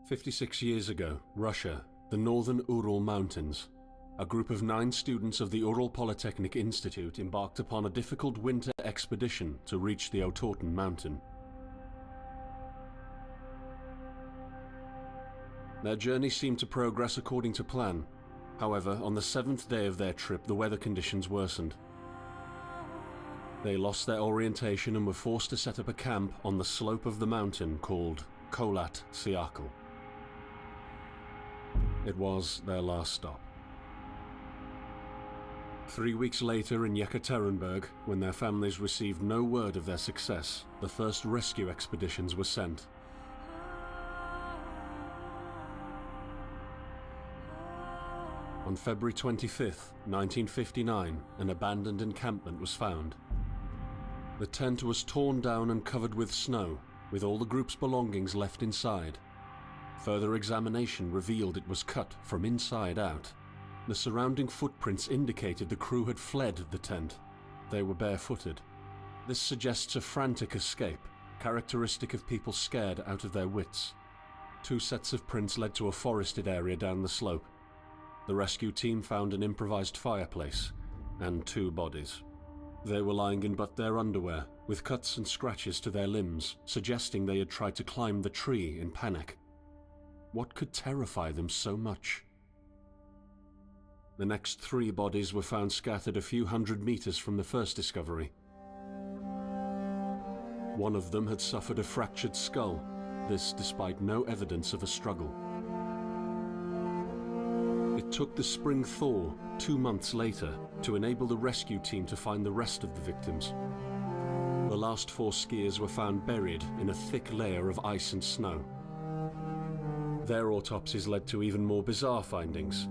"56 years ago, Russia, the northern Ural Mountains. A group of 9 students of the Ural Polytechnic Institute embarked upon a difficult winter expedition to reach the Otorten mountain. Their journey seemed to progress according to plan. However, on the 7th day of their trip, the weather conditions worsened. They lost their orientation and were forced to set up a camp on the slope of the mountain called Kholat. It was their last stop. 3 weeks later in Yekaterinburg, when their families received no word of their success, the first rescue expeditions were sent. On February 25, 1959, an abandoned encampment was found. The tent was torn down and covered with snow, with all the group's belongings left inside. Further examination revealed it was cut from inside out. The surrounding footprints indicated the crew had fled the tent. They were barefooted. This suggests a frantic escape, characteristic of people scared out of their wits. 2 sets of prints led to a forested area down the slope. The rescue team found an improvised fireplace and 2 bodies. They were lying in but their underwear, with cuts and scratches to their limbs, suggesting they had tried to climb the tree in panic. What could terrify them so much? The next 3 bodies were found scattered a few hundred meters from the first discovery. One of them had suffered a fractured skull, this despite no evidence of a struggle. It took the spring thaw 2 months later to enable the rescue team to find the rest of the victims. The last 4 skiers were found buried in a thick layer of ice and snow. Their autopsies led to even more bizarre findings.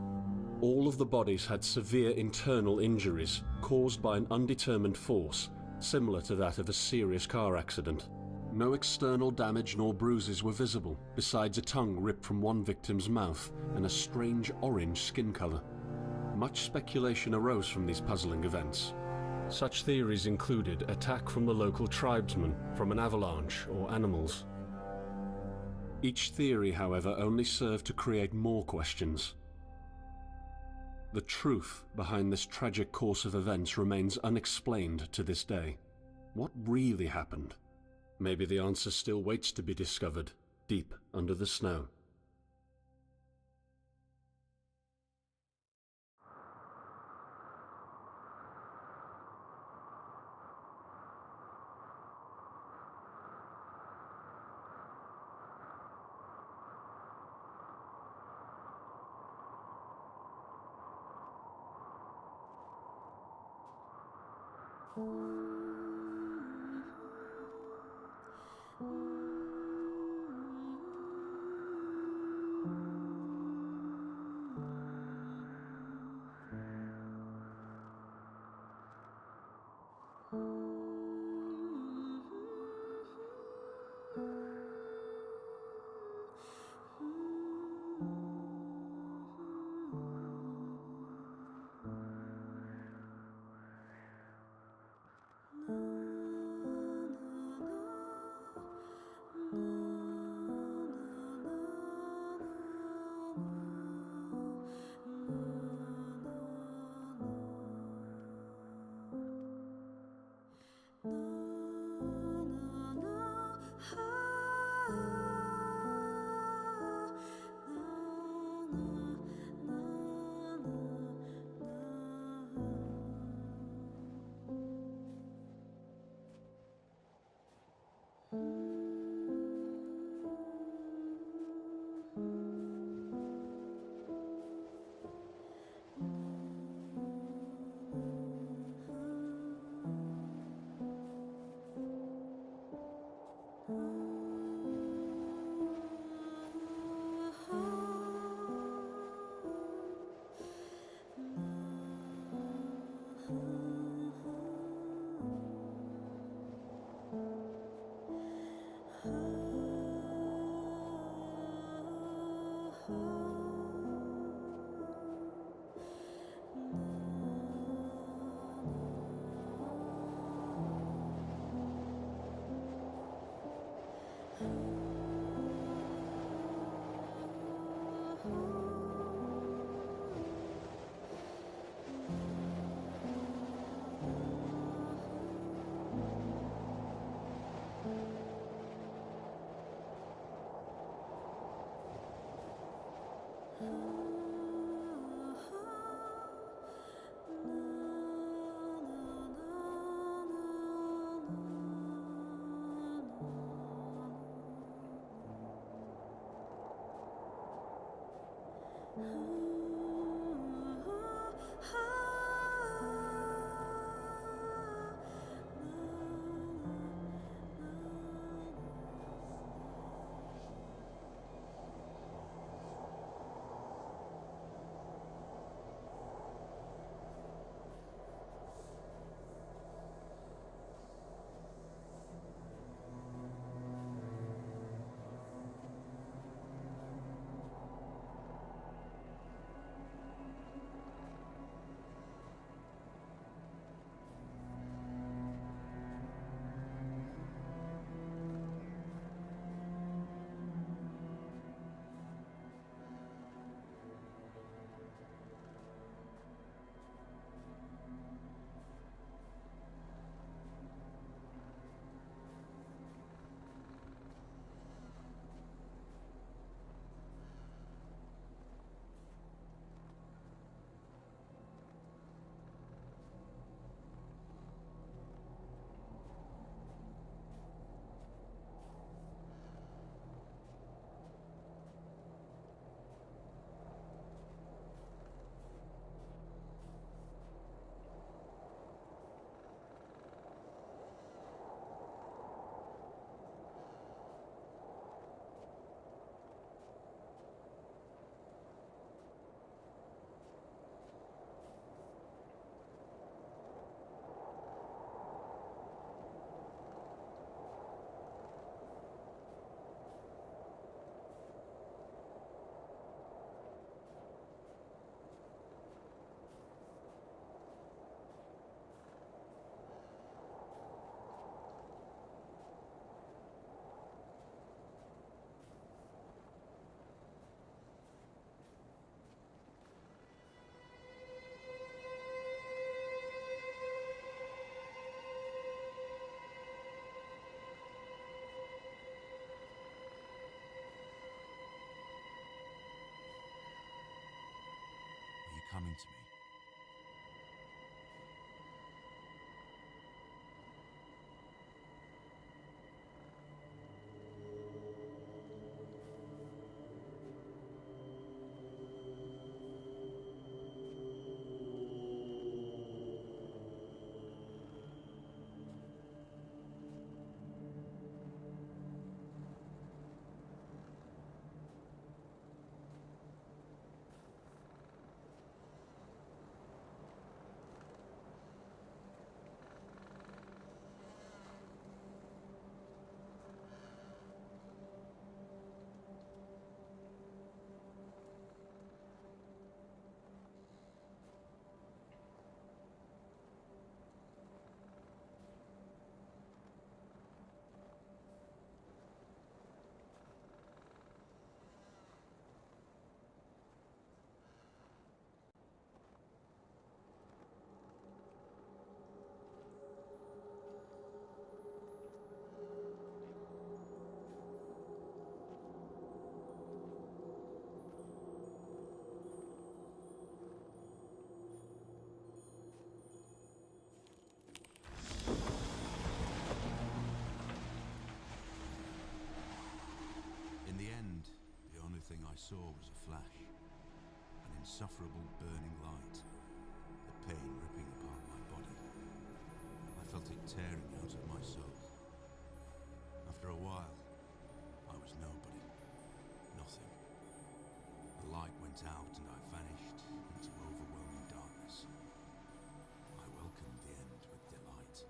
All of the bodies had severe internal injuries caused by an undetermined force, similar to that of a serious car accident. No external damage nor bruises were visible, besides a tongue ripped from one victim's mouth and a strange orange skin color. Much speculation arose from these puzzling events. Such theories included attack from the local tribesmen, from an avalanche, or animals. Each theory, however, only served to create more questions. The truth behind this tragic course of events remains unexplained to this day. What really happened? Maybe the answer still waits to be discovered, deep under the snow. Coming to me. Thing I saw was a flash, an insufferable burning light, the pain ripping apart my body. I felt it tearing out of my soul. After a while, I was nobody, nothing. The light went out and I vanished into overwhelming darkness. I welcomed the end with delight.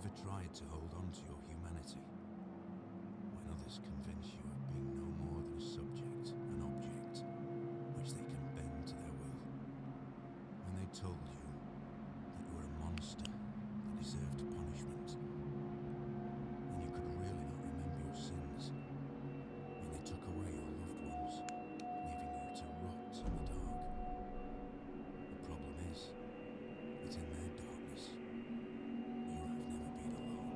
ever tried to hold on to your humanity? When others convince you of being no more than a subject, an object, which they can bend to their will? When they told you that you were a monster that deserved punishment, and you could really not remember your sins? When they took away your loved ones, leaving you to rot in the dark? The problem is that in their darkness, you have never been alone.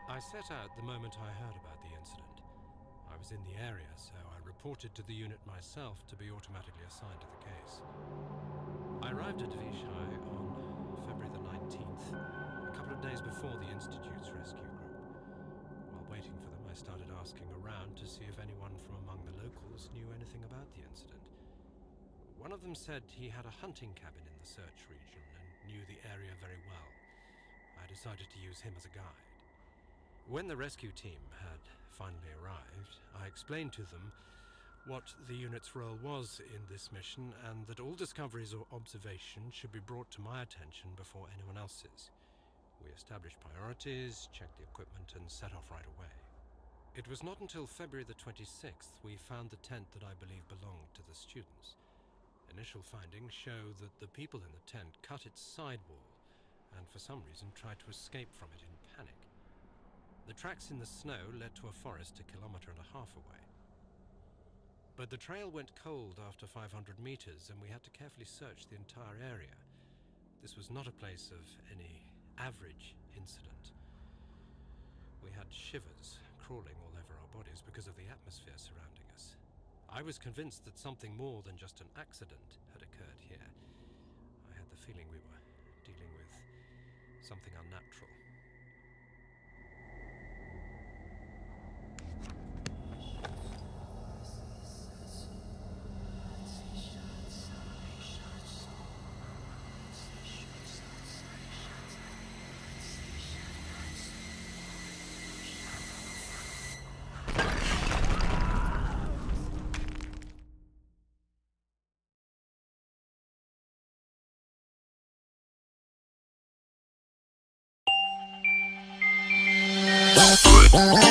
I set out the moment I heard about the incident. I was in the area, so I reported to the unit myself to be automatically assigned to the case. I arrived at Vishai on February the 19th, a couple of days before the Institute's rescue group. While waiting for them, I started asking around to see if anyone from among the locals knew anything about the incident. One of them said he had a hunting cabin in the search region and knew the area very well. I decided to use him as a guide. When the rescue team had finally arrived, I explained to them what the unit's role was in this mission and that all discoveries or observations should be brought to my attention before anyone else's. We established priorities, checked the equipment, and set off right away. It was not until February the 26th we found the tent that I believe belonged to the students. Initial findings show that the people in the tent cut its sidewall and for some reason tried to escape from it in panic. The tracks in the snow led to a forest 1.5 kilometers away. But the trail went cold after 500 meters and we had to carefully search the entire area. This was not a place of any average incident. We had shivers crawling all over our bodies because of the atmosphere surrounding us. I was convinced that something more than just an accident had occurred here. I had the feeling we were dealing with something unnatural. Yeah.